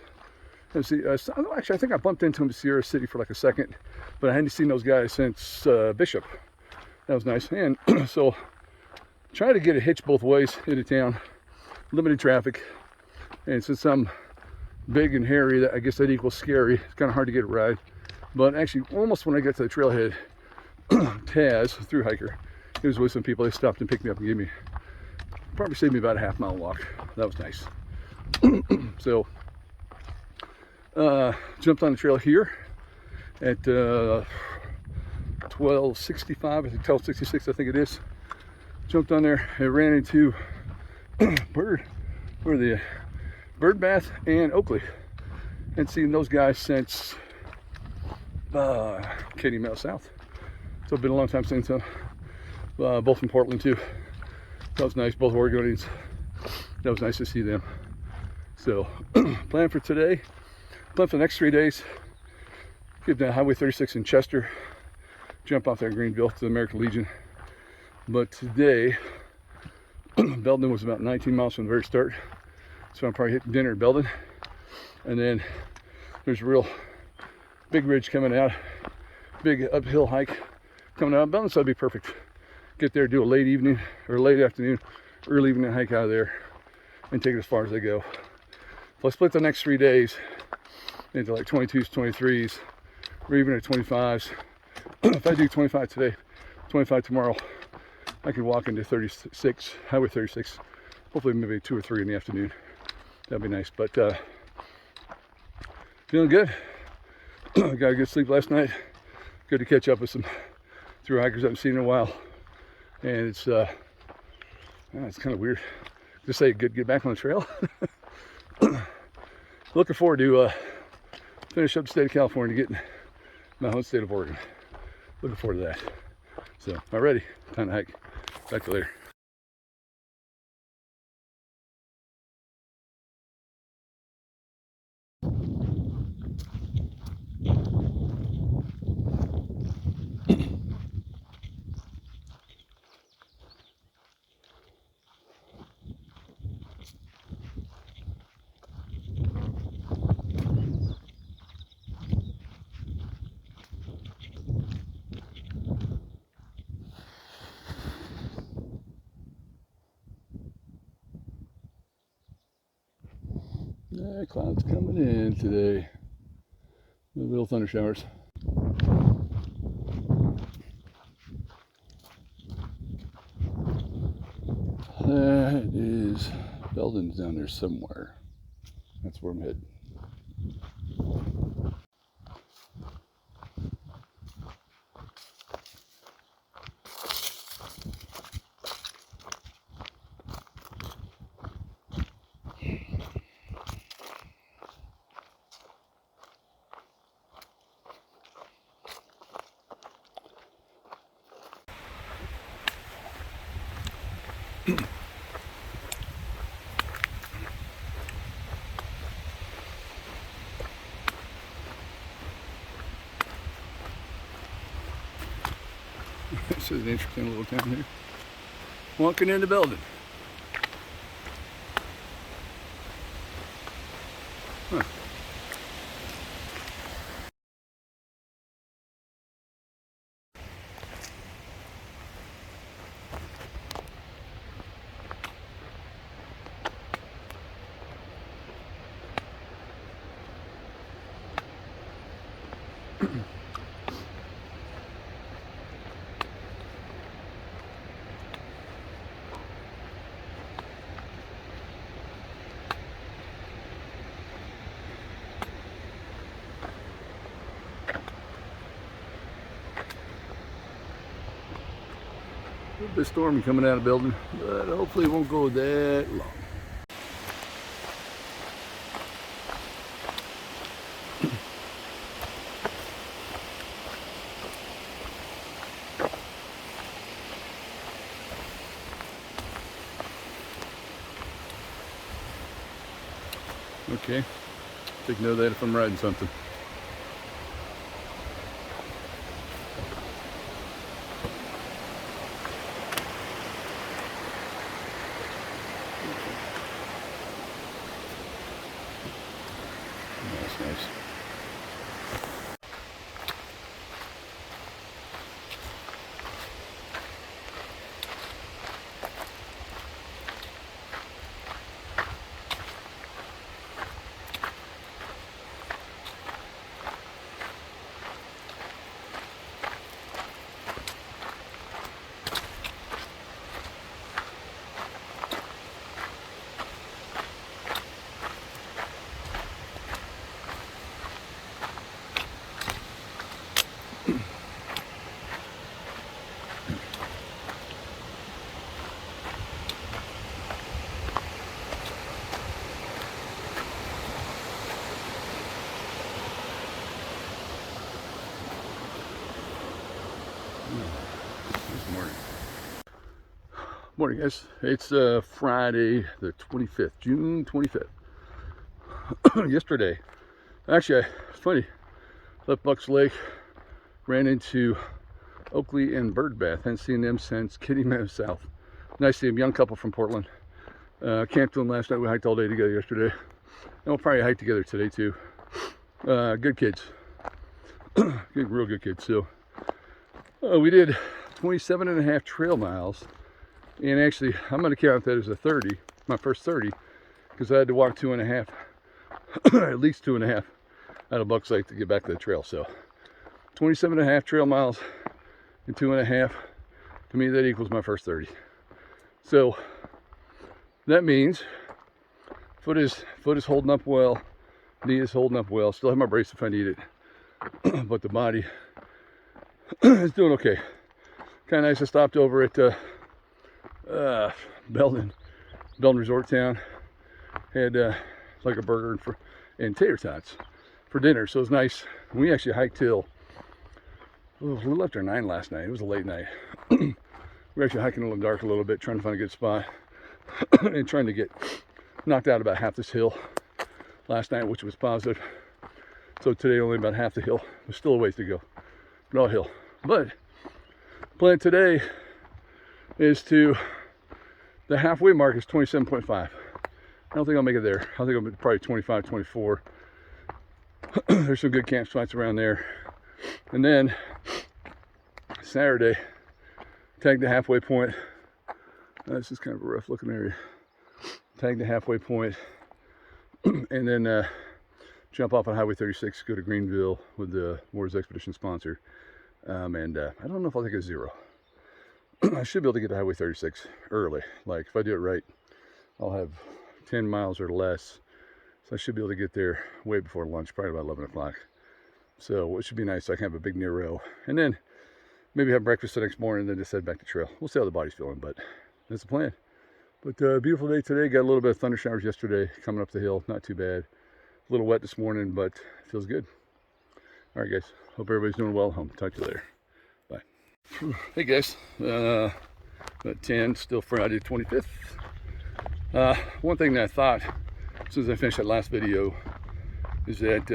Let's see, actually, I think I bumped into him in Sierra City for like a second, but I hadn't seen those guys since Bishop. That was nice. And so, try to get a hitch both ways into town. Limited traffic, and since I'm big and hairy, I guess that equals scary. It's kind of hard to get a ride. But actually, almost when I got to the trailhead, Taz, through hiker, he was with some people. They stopped and picked me up and gave me, probably saved me about a half-mile walk. That was nice. So, jumped on the trail here at 1265, I think 1266, I think it is. Jumped on there and ran into Bird Bath and Oakley, and seen those guys since Katy Mountain South. So it's been a long time since them. Both from Portland too. That was nice. Both Oregonians. That was nice to see them. So plan for today. Plan for the next 3 days. Get down Highway 36 in Chester. Jump off there in Greenville to the American Legion. But today, Belden was about 19 miles from the very start. So I'm probably hitting dinner at Belden. And then there's a real big ridge coming out. Big uphill hike coming out of Belden, so that'd be perfect. Get there, do a late evening or late afternoon, early evening hike out of there, and take it as far as I go. If I split the next 3 days into like 22s, 23s, or even at 25s, if I do 25 today, 25 tomorrow, I could walk into 36, Highway 36, hopefully maybe 2 or 3 in the afternoon. That'd be nice, but feeling good. Got a good sleep last night. Good to catch up with some through hikers I haven't seen in a while. And it's kind of weird to say good get back on the trail. Looking forward to finish up the state of California, getting my home state of Oregon. Looking forward to that. So, already, time to hike. Back to later. Yeah, clouds coming in today. Little thunder showers. That is Belden's down there somewhere. That's where I'm headed. This is an interesting little town here. Walking into Belden. Huh. A little bit stormy coming out of Belden, but hopefully it won't go that long. Okay, take note of that if I'm riding something. Morning, guys. It's Friday the 25th, June 25th. Yesterday, actually, it's funny, left Bucks Lake, ran into Oakley and Bird Bath. Hadn't seen them since Kitty Meadow South. Nice to see them, young couple from Portland. Camped with them last night. We hiked all day together yesterday. And we'll probably hike together today too. Good kids. Real good kids. So we did 27.5 trail miles. And actually, I'm going to count that as a 30, my first 30, because I had to walk 2.5, at least 2.5, out of Bucks Lake to get back to the trail. So 27.5 trail miles and 2.5, to me that equals my first 30. So that means foot is holding up well, knee is holding up well. Still have my brace if I need it, but the body is doing okay. Kind of nice. I stopped over at Belden Resort Town, had like a burger and tater tots for dinner, so it was nice. We actually hiked till a little after 9 last night. It was a late night. We were actually hiking in the dark a little bit, trying to find a good spot and trying to get knocked out about half this hill last night, which was positive. So today only about half the hill. There's still a ways to go, but all hill. But plan today is the halfway mark is 27.5. I don't think I'll make it there. I think I'll be probably 25, 24. There's some good campsites around there. And then Saturday, tag the halfway point. This is kind of a rough looking area. Tag the halfway point, and then jump off on Highway 36, go to Greenville with the Warriors Expedition sponsor. And I don't know if I'll take a 0. I should be able to get to Highway 36 early. Like, if I do it right, I'll have 10 miles or less. So I should be able to get there way before lunch, probably about 11 o'clock. So it should be nice. So I can have a big near row. And then maybe have breakfast the next morning and then just head back to trail. We'll see how the body's feeling, but that's the plan. But beautiful day today. Got a little bit of thunder showers yesterday coming up the hill. Not too bad. A little wet this morning, but feels good. All right, guys. Hope everybody's doing well at home. Talk to you later. Bye. Hey, guys. About 10, still Friday 25th. One thing that I thought, as soon as I finished that last video, is that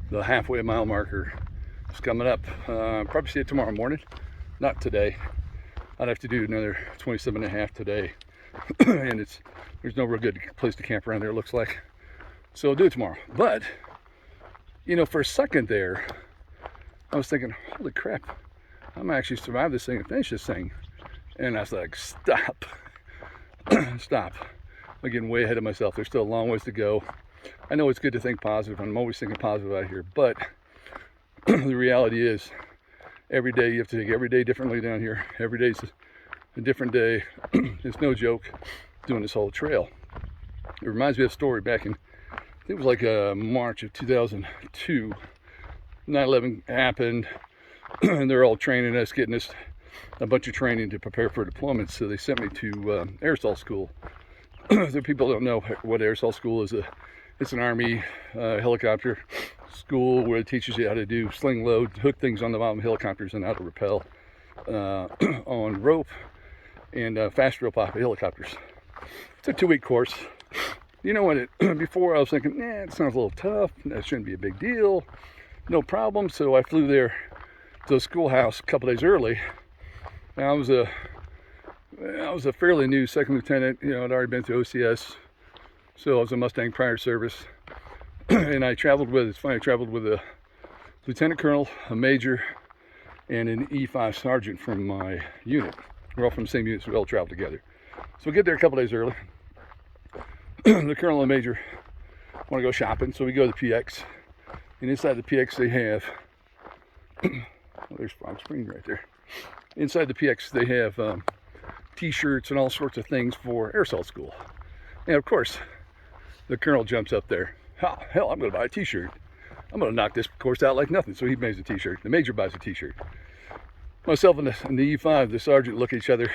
the halfway mile marker is coming up. Probably see it tomorrow morning. Not today. I'd have to do another 27.5 today. And there's no real good place to camp around there, it looks like. So I'll do it tomorrow. But, you know, for a second there, I was thinking, holy crap, I'm gonna actually survive this thing and finish this thing. And I was like, stop. Stop. I'm getting way ahead of myself. There's still a long ways to go. I know it's good to think positive. I'm always thinking positive out here. But the reality is, every day you have to take every day differently down here. Every day's a different day. It's no joke doing this whole trail. It reminds me of a story back in, I think it was like March of 2002. 9/11 happened, and they're all training us, getting us a bunch of training to prepare for deployments. So they sent me to aerosol school. The people don't know what aerosol school is. It's an Army helicopter school where it teaches you how to do sling load, hook things on the bottom of helicopters, and how to rappel on rope and fast rope off of helicopters. It's a 2-week course. You know what? Before I was thinking, nah, it sounds a little tough. That shouldn't be a big deal. No problem. So I flew there to the schoolhouse a couple days early. And I was a fairly new second lieutenant. You know, I'd already been through OCS, so I was a Mustang prior service. And I traveled with a lieutenant colonel, a major, and an E5 sergeant from my unit. We're all from the same unit, so we all traveled together. So we get there a couple days early. The colonel and major want to go shopping, so we go to the PX. And inside the PX they have, oh, there's Frog Spring right there. Inside the PX they have t-shirts and all sorts of things for aerosol school. And of course, the colonel jumps up there. Oh, hell, I'm going to buy a t-shirt. I'm gonna knock this course out like nothing. So he buys a t-shirt. The major buys a t-shirt. Myself and the E5, the sergeant, look at each other,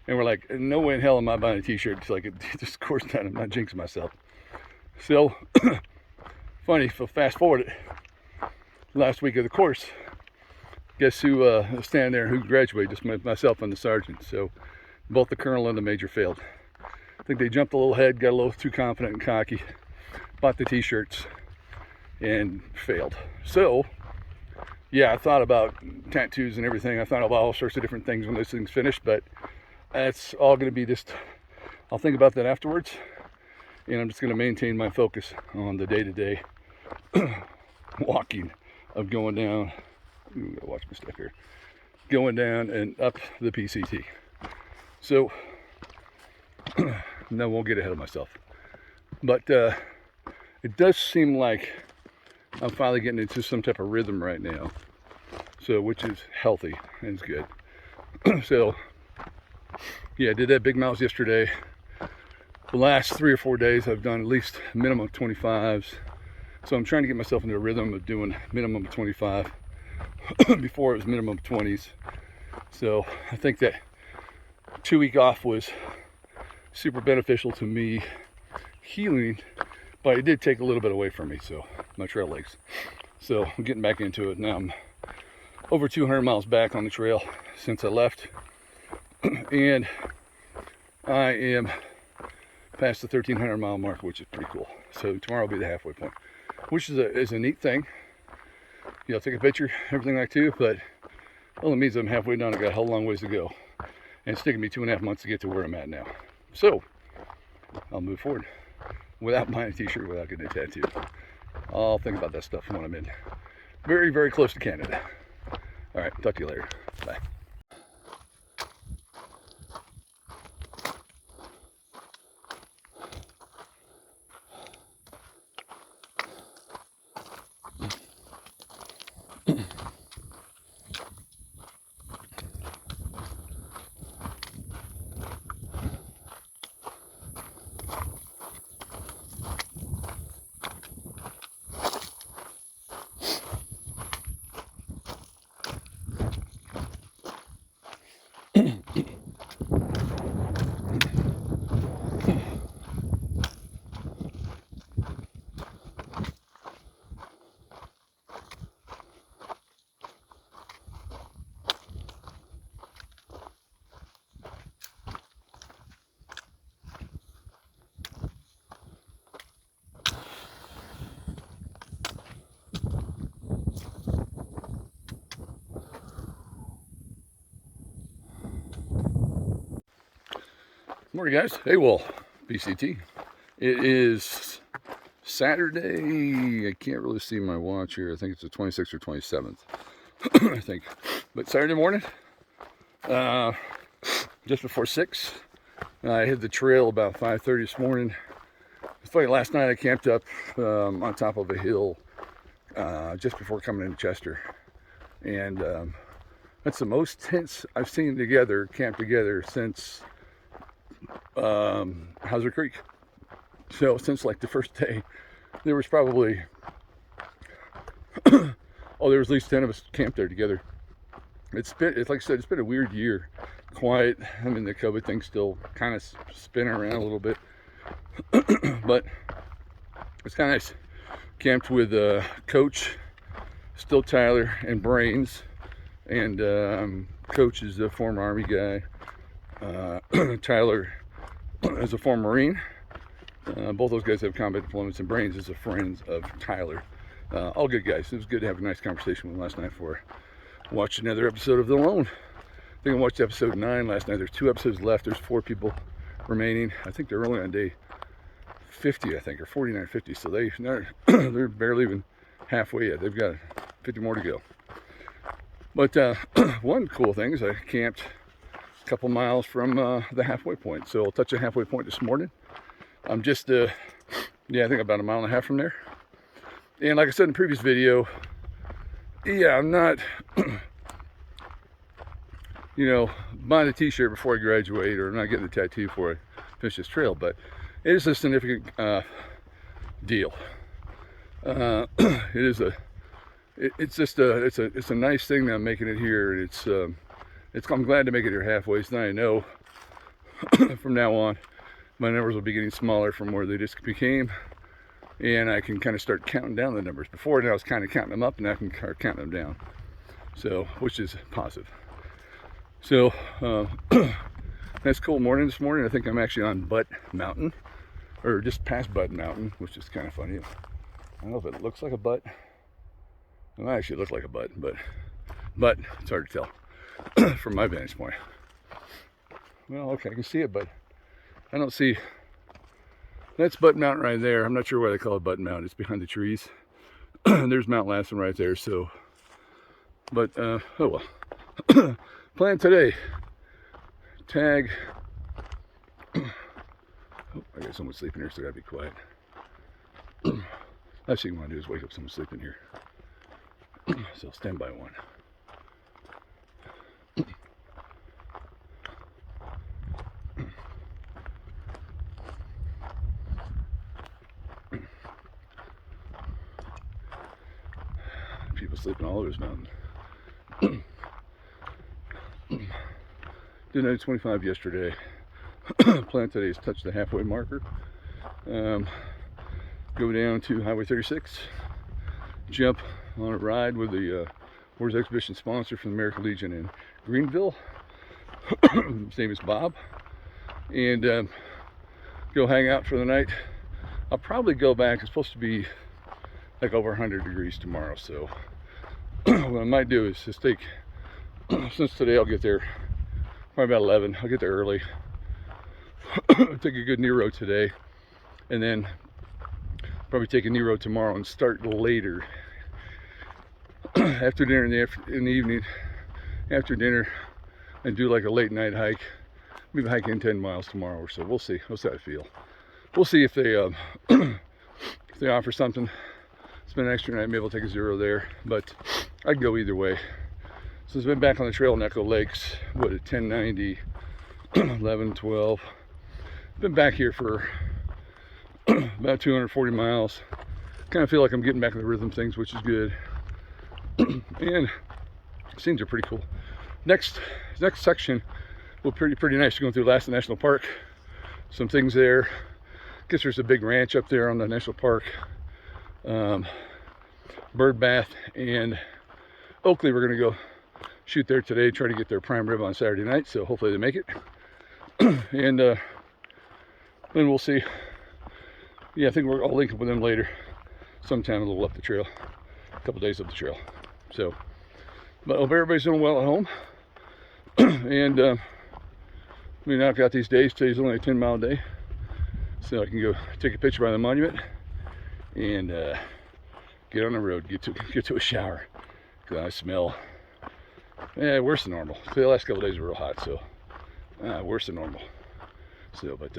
and we're like, no way in hell am I buying a t-shirt. It's like, this course time, I'm not jinxing myself. So, funny, fast forward it, last week of the course, guess who was standing there, who graduated? Just myself and the sergeant. So, both the colonel and the major failed. I think they jumped a little ahead, got a little too confident and cocky, bought the t-shirts, and failed. So, yeah, I thought about tattoos and everything. I thought about all sorts of different things when this thing's finished, but that's all going to be just, I'll think about that afterwards, and I'm just going to maintain my focus on the day-to-day walking of going down. Ooh, gotta watch my step here. Going down and up the PCT. So, no, I won't get ahead of myself. But it does seem like I'm finally getting into some type of rhythm right now. So, which is healthy and it's good. So, yeah, I did that big miles yesterday. The last 3 or 4 days I've done at least minimum of 25s. So I'm trying to get myself into a rhythm of doing minimum of 25. Before it was minimum of 20s. So I think that 2 week off was super beneficial to me healing, but it did take a little bit away from me, so my trail legs. So I'm getting back into it now. I'm over 200 miles back on the trail since I left, and I am past the 1,300 mile mark, which is pretty cool. So tomorrow will be the halfway point, which is a neat thing. You know, take a picture, everything like too, but only means I'm halfway done. I got a whole long ways to go, and it's taking me 2.5 months to get to where I'm at now. So I'll move forward without buying a t-shirt, without getting a tattoo. I'll think about that stuff when I'm in very, very close to Canada. All right, talk to you later. Bye. Morning, guys. Hey, well, PCT. It is Saturday. I can't really see my watch here. I think it's the 26th or 27th. I think. But Saturday morning, just before 6, I hit the trail about 5:30 this morning. It's funny, last night I camped up on top of a hill just before coming into Chester. And that's the most tents I've seen together, camped together, since Hauser Creek. So since like the first day, there was probably there was at least 10 of us camped there together. It's like I said, it's been a weird year. Quiet. I mean, the COVID thing's still kind of spinning around a little bit, but it's kind of nice. Camped with Coach, still Tyler, and Brains, and Coach is a former Army guy. Tyler is a former Marine. Both those guys have combat diplomas, and Brains is a friend of Tyler. All good guys. It was good to have a nice conversation with them last night before I watched another episode of The Lone. I think I watched episode 9 last night. There's 2 episodes left. There's 4 people remaining. I think they're only on day 50, I think, or 49, 50. So they're barely even halfway yet. They've got 50 more to go. But one cool thing is I camped a couple miles from the halfway point. So I'll touch the halfway point this morning. I'm just, I think about a mile and a half from there. And like I said in the previous video, yeah, I'm not, buying a t-shirt before I graduate, or I'm not getting a tattoo before I finish this trail, but it is a significant deal. It is it's just it's a nice thing that I'm making it here. I'm glad to make it here halfway, so now I know from now on my numbers will be getting smaller from where they just became, and I can kind of start counting down the numbers. Before, I was kind of counting them up, and I can start counting them down, so which is positive. So nice cold morning this morning. I think I'm actually on Butt Mountain, or just past Butt Mountain, which is kind of funny. I don't know if it looks like a butt. It might actually look like a butt, but it's hard to tell from my vantage point. Well, okay, I can see it, but I don't see. That's Butt Mountain right there. I'm not sure why they call it Butt Mountain. It's behind the trees. There's Mount Lassen right there. So, but oh well. Plan today. Tag. Oh, I got someone sleeping here, so I gotta be quiet. Last thing I want to do is wake up someone sleeping here. So stand by one. People sleeping all over this mountain. Did 925 yesterday. Plan today is touch the halfway marker. Go down to Highway 36. Jump on a ride with the Wars Exhibition sponsor from the American Legion in Greenville. His name is Bob. And go hang out for the night. I'll probably go back. It's supposed to be like over 100 degrees tomorrow. So what I might do is just take, since today I'll get there probably about 11. I'll get there early. Take a good Nero today. And then probably take a Nero tomorrow and start later. After dinner in the evening, after dinner, and do like a late night hike. Maybe hiking 10 miles tomorrow or so. We'll see. We'll see how I feel. We'll see if they if they offer something. Spend an extra night, maybe I'll take a zero there. But I'd go either way. So I've been back on the trail in Echo Lakes. What, at 1090, 11, 12. Been back here for about 240 miles. Kind of feel like I'm getting back in the rhythm of things, which is good. And scenes are pretty cool. Next section will be pretty nice. Going through Lassen National Park. Some things there. Guess there's a big ranch up there on the national park. Bird bath and Oakley. We're gonna go shoot there today. Try to get their prime rib on Saturday night. So hopefully they make it. And then we'll see. Yeah, I think I'll link up with them later, sometime a little up the trail, a couple days up the trail. So, but I hope everybody's doing well at home. And we knock out these days. Today's only a 10-mile day, so I can go take a picture by the monument and get on the road, get to a shower, because I smell worse than normal. So the last couple days were real hot, so worse than normal. So, but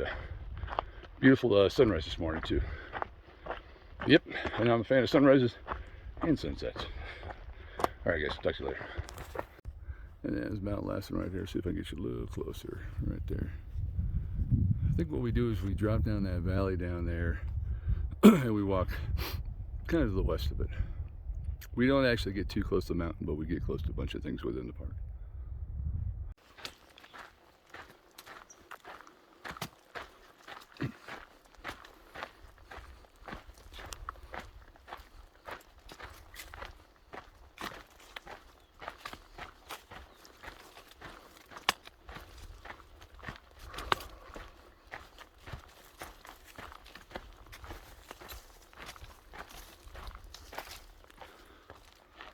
beautiful sunrise this morning too. Yep, and I'm a fan of sunrises and sunsets. All right, guys, talk to you later. And there's Mount Lassen right there. See if I can get you a little closer, right there. I think what we do is we drop down that valley down there, and we walk kind of to the west of it. We don't actually get too close to the mountain, but we get close to a bunch of things within the park.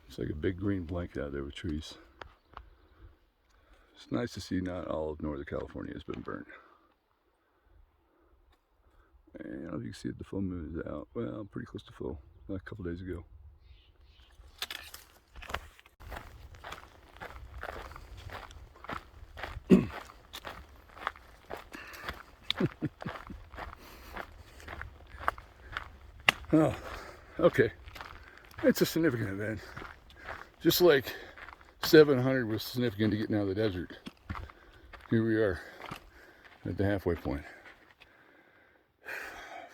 It's like a big green blanket out there with trees. It's nice to see not all of Northern California has been burnt. And I don't know if you can see it, the full moon is out. Well, pretty close to full, a couple days ago. Oh, okay. It's a significant event. Just like 700 was significant to getting out of the desert. Here we are at the halfway point.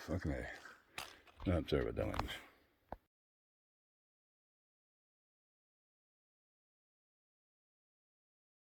Fucking A. No, I'm sorry about that language.